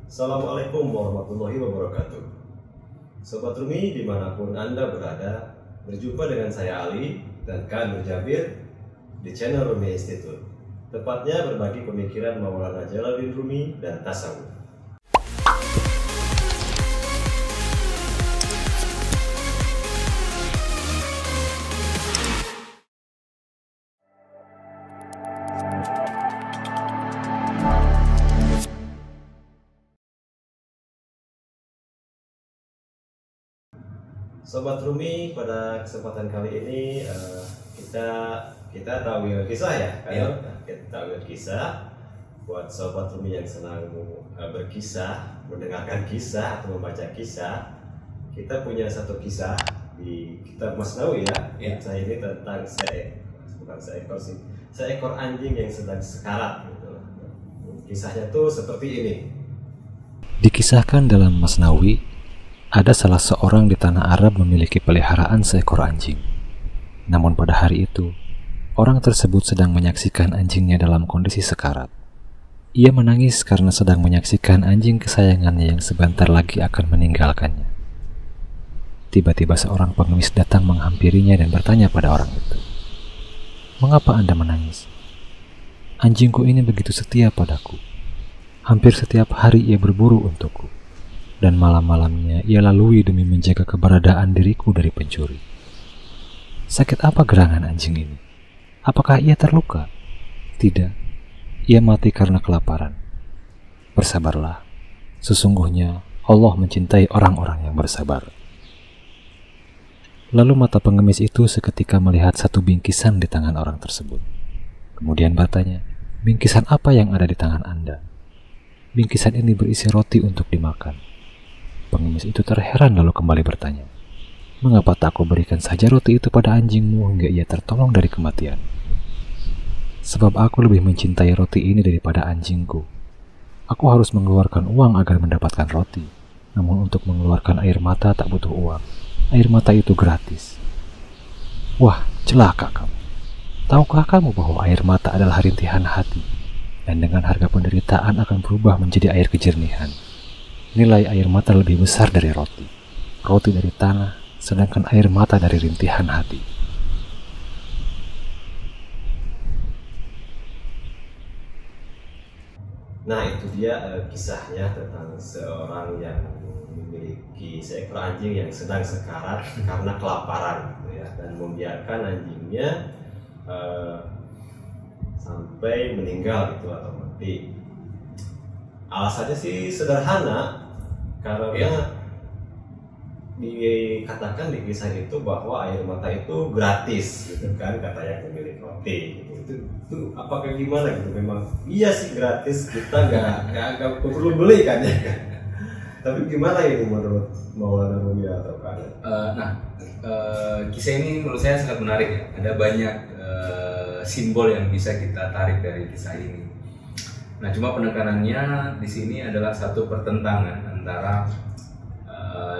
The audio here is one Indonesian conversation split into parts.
Assalamualaikum warahmatullahi wabarakatuh. Sobat Rumi dimanapun Anda berada, berjumpa dengan saya Ali dan Kak Nur Jabir di channel Rumi Institute. Tepatnya berbagi pemikiran Maulana Jalaluddin Rumi dan tasawuf. Sobat Rumi, pada kesempatan kali ini kita tahu kisah ya, kita tahu kisah. Buat sobat Rumi yang senang berkisah, mendengarkan kisah atau membaca kisah, kita punya satu kisah di kitab Masnawi ya. Kisah ini tentang seekor anjing yang sedang sekarat. Gitu. Kisahnya tuh seperti ini. Dikisahkan dalam Masnawi, ada salah seorang di tanah Arab memiliki peliharaan seekor anjing. Namun pada hari itu, orang tersebut sedang menyaksikan anjingnya dalam kondisi sekarat. Ia menangis karena sedang menyaksikan anjing kesayangannya yang sebentar lagi akan meninggalkannya. Tiba-tiba seorang pengemis datang menghampirinya dan bertanya pada orang itu, "Mengapa Anda menangis? Anjingku ini begitu setia padaku. Hampir setiap hari ia berburu untukku. Dan malam-malamnya ia lalui demi menjaga keberadaan diriku dari pencuri. Sakit apa gerangan anjing ini? Apakah ia terluka? Tidak, ia mati karena kelaparan. Bersabarlah, sesungguhnya Allah mencintai orang-orang yang bersabar." Lalu mata pengemis itu seketika melihat satu bingkisan di tangan orang tersebut. Kemudian bertanya, "Bingkisan apa yang ada di tangan Anda?" "Bingkisan ini berisi roti untuk dimakan." Pengemis itu terheran lalu kembali bertanya, "Mengapa tak kau berikan saja roti itu pada anjingmu hingga ia tertolong dari kematian?" "Sebab aku lebih mencintai roti ini daripada anjingku. Aku harus mengeluarkan uang agar mendapatkan roti. Namun untuk mengeluarkan air mata tak butuh uang. Air mata itu gratis." "Wah, celaka kamu. Tahukah kamu bahwa air mata adalah rintihan hati, dan dengan harga penderitaan akan berubah menjadi air kejernihan? Nilai air mata lebih besar dari roti. Roti dari tanah, sedangkan air mata dari rintihan hati." Nah, itu dia kisahnya tentang seorang yang memiliki seekor anjing yang sedang sekarat karena kelaparan, gitu ya, dan membiarkan anjingnya sampai meninggal gitu atau mati. Alasannya sih sederhana, karena dikatakan di kisah itu bahwa air mata itu gratis, gitu kan, kata yang pemilik roti. Itu apakah gimana gitu? Memang iya sih gratis, kita nggak perlu beli kan ya. Tapi gimana ini menurut Maulana Rumi atau kalian? Kisah ini menurut saya sangat menarik ya. Ada banyak simbol yang bisa kita tarik dari kisah ini. Nah, cuma penekanannya di sini adalah satu pertentangan antara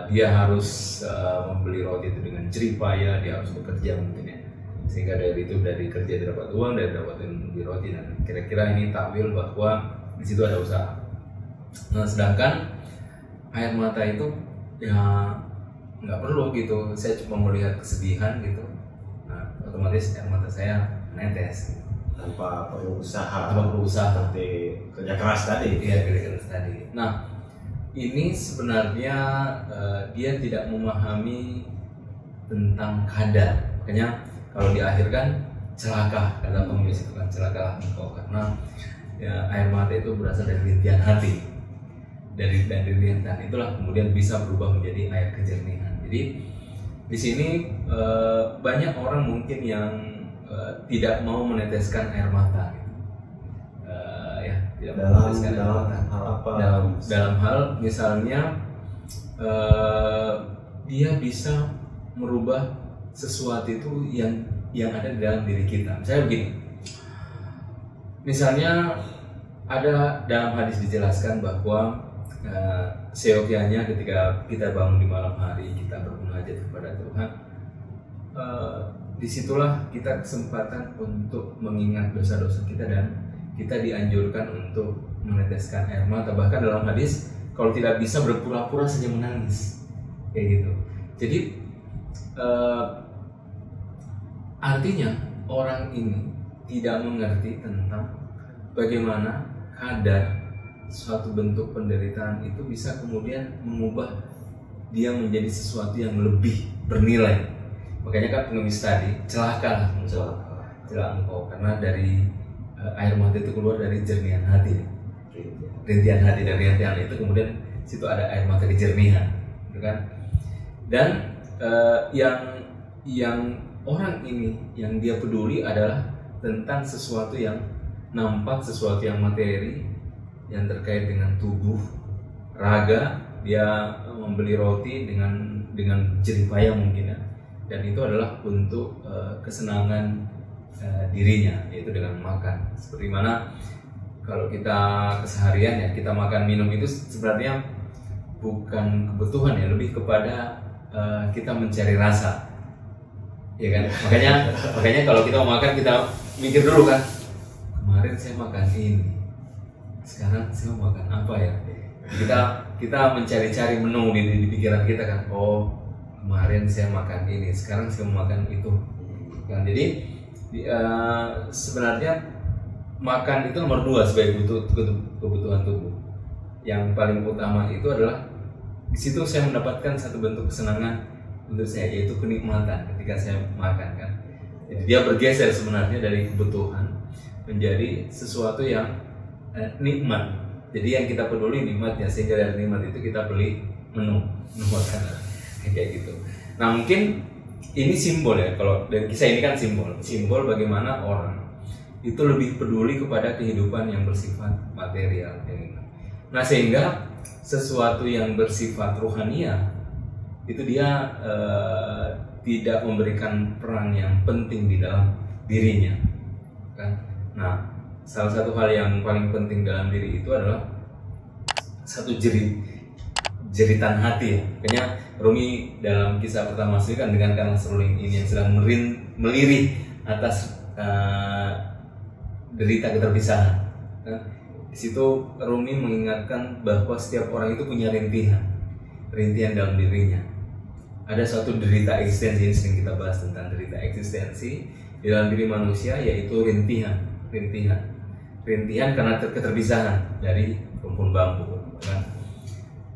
dia harus membeli roti itu dengan jerih payah, dia harus bekerja mungkin ya, sehingga dari kerja dia dapat uang, dari dapat membeli roti. Dan kira-kira ini takwil bahwa di situ ada usaha. Nah, sedangkan air mata itu ya nggak perlu gitu. Saya cuma melihat kesedihan gitu. Nah, otomatis air mata saya menetes. Gitu. Tanpa perlu usaha seperti kerja keras tadi. Iya, kerja keras tadi. Nah, ini sebenarnya dia tidak memahami tentang kadar. Makanya kalau di akhir kan celaka, kata pengemis itu kan, celakalah engkau karena ya, air mata itu berasal dari rintihan hati. Dari rintihan itulah kemudian bisa berubah menjadi air kejernihan. Jadi di sini banyak orang mungkin yang tidak mau meneteskan air mata, gitu. Tidak dalam hal apa? Dalam hal misalnya dia bisa merubah sesuatu itu yang ada di dalam diri kita. Misalnya begini, misalnya ada dalam hadis dijelaskan bahwa seyogyanya ketika kita bangun di malam hari, kita bermunajat kepada Tuhan, disitulah kita kesempatan untuk mengingat dosa-dosa kita dan kita dianjurkan untuk meneteskan air mata. Bahkan dalam hadis, kalau tidak bisa berpura-pura saja menangis, kayak gitu. Jadi artinya orang ini tidak mengerti tentang bagaimana kadar suatu bentuk penderitaan itu bisa kemudian mengubah dia menjadi sesuatu yang lebih bernilai. Makanya kan pengemis tadi, celaka engkau, karena dari air mata itu keluar dari jernihan hati, rintihan hati, dan rintihan itu kemudian situ ada air mata kejernihan, gitu kan? Dan yang orang ini yang dia peduli adalah tentang sesuatu yang nampak, sesuatu yang materi, yang terkait dengan tubuh, raga. Dia membeli roti dengan jerih payah mungkin ya, dan itu adalah untuk kesenangan dirinya, yaitu dengan makan. Seperti mana kalau kita keseharian ya, kita makan minum itu sebenarnya bukan kebutuhan ya, lebih kepada kita mencari rasa, ya kan? Makanya kalau kita mau makan, kita mikir dulu kan, kemarin saya makan ini, sekarang saya mau makan apa ya? Kita mencari-cari menu di pikiran kita kan. Oh, kemarin saya makan ini, sekarang saya mau makan itu kan. Jadi sebenarnya makan itu nomor 2 sebagai kebutuhan tubuh. Yang paling utama itu adalah di situ saya mendapatkan satu bentuk kesenangan untuk saya, yaitu kenikmatan ketika saya makan kan. Jadi dia bergeser sebenarnya dari kebutuhan menjadi sesuatu yang nikmat. Jadi yang kita peduli nikmatnya, sehingga dari nikmat itu kita beli menu makanan kayak gitu. Nah mungkin ini simbol ya, kalau dari kisah ini kan simbol bagaimana orang itu lebih peduli kepada kehidupan yang bersifat material. Nah sehingga sesuatu yang bersifat ruhania itu dia tidak memberikan peran yang penting di dalam dirinya kan. Nah salah satu hal yang paling penting dalam diri itu adalah satu jeritan hati. Makanya Rumi dalam kisah pertama sendiri kan dengan karang seruling ini yang sedang melirih atas derita keterpisahan. Di situ Rumi mengingatkan bahwa setiap orang itu punya rintihan dalam dirinya. Ada suatu derita eksistensi, yang sering kita bahas tentang derita eksistensi di dalam diri manusia, yaitu rintihan karena keterpisahan dari rumpun bambu kan?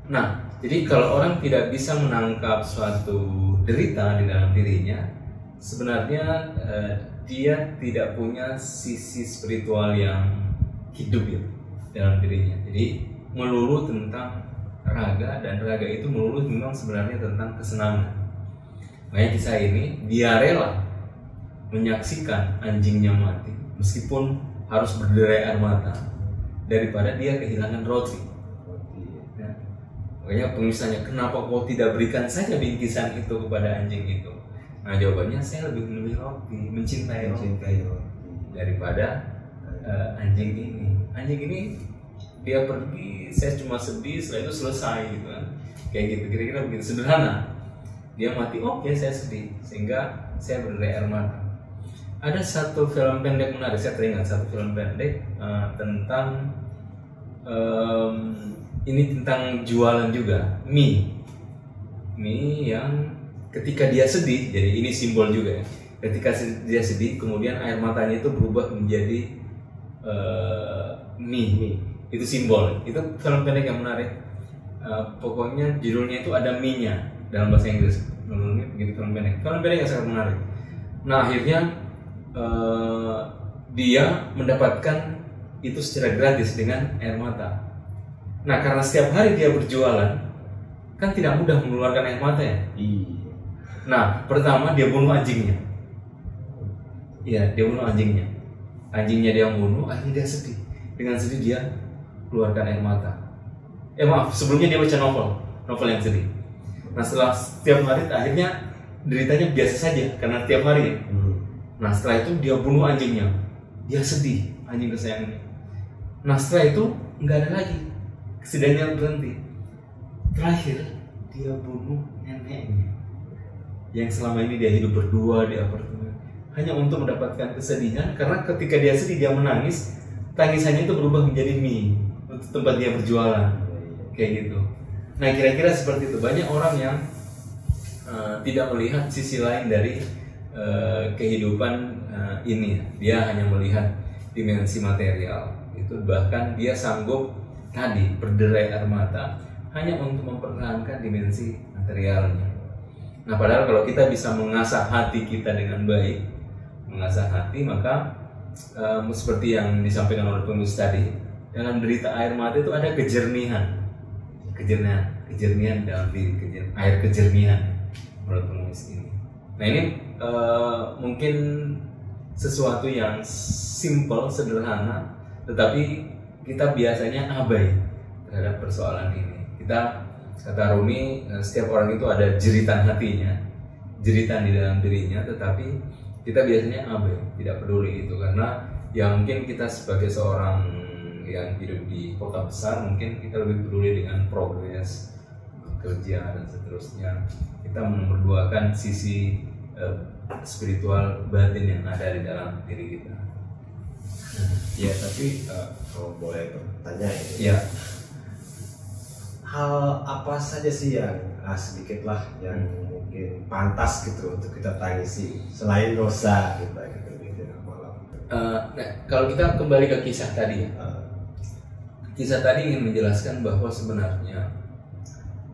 Nah jadi kalau orang tidak bisa menangkap suatu derita di dalam dirinya, sebenarnya dia tidak punya sisi spiritual yang hidup ya dalam dirinya. Jadi melulu tentang raga, dan raga itu melulu memang sebenarnya tentang kesenangan. Makanya kisah ini dia rela menyaksikan anjingnya mati meskipun harus berderai air mata daripada dia kehilangan roti. Ya. Makanya pengisahnya, kenapa kau tidak berikan saja bingkisan itu kepada anjing itu? Nah jawabannya, saya lebih memilih roti, mencintai roti daripada anjing ini. Anjing ini dia pergi, saya cuma sedih, setelah itu selesai gitu kan. Kayak gitu, kira-kira begitu sederhana. Dia mati, oke, saya sedih, sehingga saya berderai air mata. Ada satu film pendek menarik, saya teringat satu film pendek tentang ini tentang jualan juga, mie yang ketika dia sedih, jadi ini simbol juga ya. Ketika dia sedih, kemudian air matanya itu berubah menjadi mie. Itu simbol. Itu film pendek yang menarik. Pokoknya judulnya itu ada mie-nya dalam bahasa Inggris. Begitu film pendek yang sangat menarik. Nah akhirnya dia mendapatkan itu secara gratis dengan air mata. Nah karena setiap hari dia berjualan, kan tidak mudah mengeluarkan air mata ya. Nah pertama dia bunuh anjingnya. Iya, dia bunuh anjingnya. Anjingnya dia bunuh, akhirnya dia sedih. Dengan sedih dia keluarkan air mata. Maaf, sebelumnya dia baca novel yang sedih. Nah setelah setiap hari, akhirnya deritanya biasa saja karena tiap hari. Nah setelah itu dia bunuh anjingnya, dia sedih, anjing kesayangannya. Nah setelah itu nggak ada lagi, kesedihannya berhenti. Terakhir dia bunuh neneknya, yang selama ini dia hidup berdua di apartemen, hanya untuk mendapatkan kesedihan. Karena ketika dia sedih, dia menangis, tangisannya itu berubah menjadi mie. tempat dia berjualan, kayak gitu. Nah kira-kira seperti itu. Banyak orang yang tidak melihat sisi lain dari kehidupan ini. Dia hanya melihat dimensi material. Itu bahkan dia sanggup tadi berderai air mata hanya untuk mempertahankan dimensi materialnya. Nah padahal kalau kita bisa mengasah hati kita dengan baik, mengasah hati, maka seperti yang disampaikan oleh penulis tadi, dengan derita air mata itu ada kejernihan dalam diri, air kejernihan menurut penulis ini. Nah ini mungkin sesuatu yang simple, sederhana, tetapi kita biasanya abai terhadap persoalan ini. Kata Rumi, setiap orang itu ada jeritan hatinya, jeritan di dalam dirinya, tetapi kita biasanya abai, tidak peduli itu, karena ya mungkin kita sebagai seorang yang hidup di kota besar, mungkin kita lebih peduli dengan progres, kerja dan seterusnya. Kita memperduakan sisi spiritual batin yang ada di dalam diri kita. Ya tapi kalau boleh bertanya ya. Hal apa saja sih yang sedikitlah yang mungkin pantas gitu untuk kita tangisi selain dosa kita gitu di malam. Nah, kalau kita kembali ke kisah tadi, kisah tadi ingin menjelaskan bahwa sebenarnya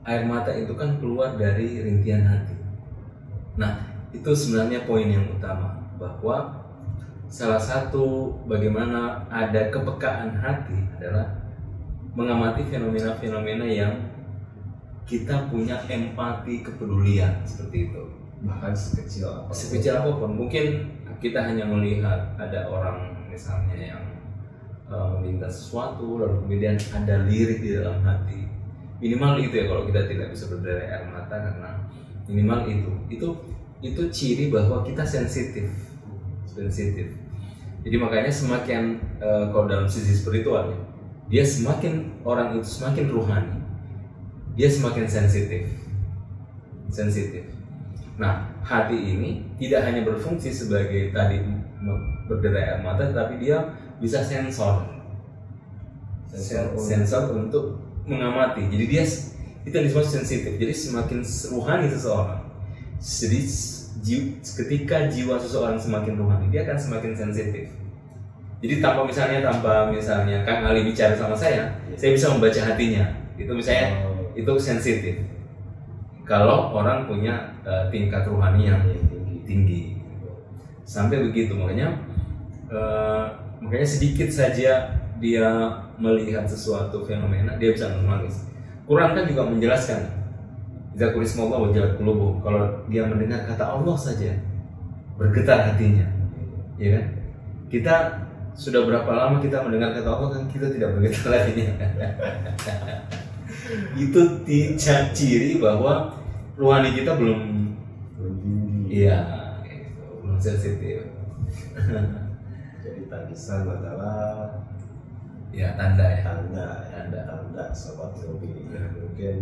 air mata itu kan keluar dari rintihan hati. Nah, itu sebenarnya poin yang utama, bahwa salah satu bagaimana ada kepekaan hati adalah mengamati fenomena-fenomena yang kita punya empati, kepedulian seperti itu. Bahkan sekecil apapun. Mungkin kita hanya melihat ada orang misalnya yang meminta sesuatu, lalu kemudian ada lirik di dalam hati. Minimal itu ya, kalau kita tidak bisa berderai air mata, karena minimal itu ciri bahwa kita sensitif. Jadi makanya semakin kalau dalam sisi spiritual, dia orang itu semakin ruhani, dia semakin sensitif. Nah, hati ini tidak hanya berfungsi sebagai tadi berderai air mata, tapi dia bisa sensor untuk mengamati. Jadi dia itu yang disebut sensitif. Jadi semakin ruhani seseorang, jadi ketika jiwa seseorang semakin ruhani, dia akan semakin sensitif. Jadi tanpa misalnya Kang Ali bicara sama saya bisa membaca hatinya. Itu misalnya itu sensitif. Kalau orang punya tingkat rohani yang tinggi, sampai begitu, makanya sedikit saja dia melihat sesuatu fenomena, dia bisa menangis. Quran kan juga menjelaskan, Zakurismullah wajalat qulubuhum, kalau dia mendengar kata Allah saja bergetar hatinya, ya kan? Kita sudah berapa lama kita mendengar kata Allah kan kita tidak bergetar lagi. Itu ciri bahwa rohani kita belum belum sensitif. Jadi tangisan adalah tanda sobat Robi. Mungkin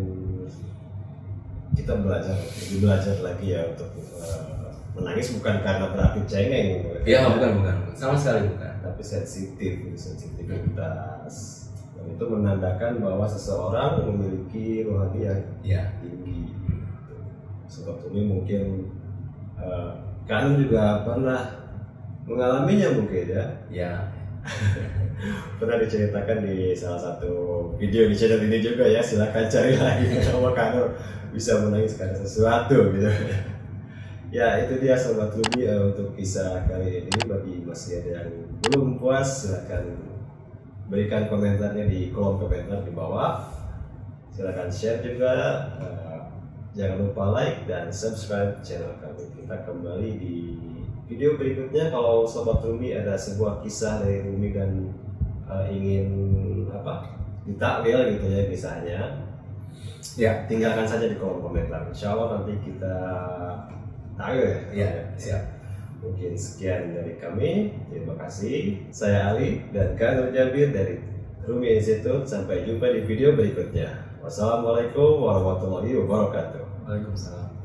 kita belajar lagi ya untuk menangis, bukan karena berarti cengeng. Bukan, sama sekali bukan. Tapi sensitivitas. Dan itu menandakan bahwa seseorang memiliki rohani yang tinggi. Sobat Robi mungkin kalian juga pernah mengalaminya mungkin ya. Pernah diceritakan di salah satu video di channel ini juga ya, silakan cari lagi kalau kamu bisa menangis karena sesuatu gitu. Ya itu dia sobat Ruby untuk kisah kali ini. Bagi masih ada yang belum puas, silakan berikan komentarnya di kolom komentar di bawah. Silakan share juga, jangan lupa like dan subscribe channel kami. Kita kembali di video berikutnya. Kalau sobat Rumi ada sebuah kisah dari Rumi dan ingin ditakwil gitu ya kisahnya, tinggalkan saja di kolom komentar. Insya Allah nanti kita takwil ya. Siap. Mungkin sekian dari kami. Terima kasih. Saya Ali dan Kak Nur Jabir dari Rumi Institute. Sampai jumpa di video berikutnya. Wassalamualaikum warahmatullahi wabarakatuh. Waalaikumsalam.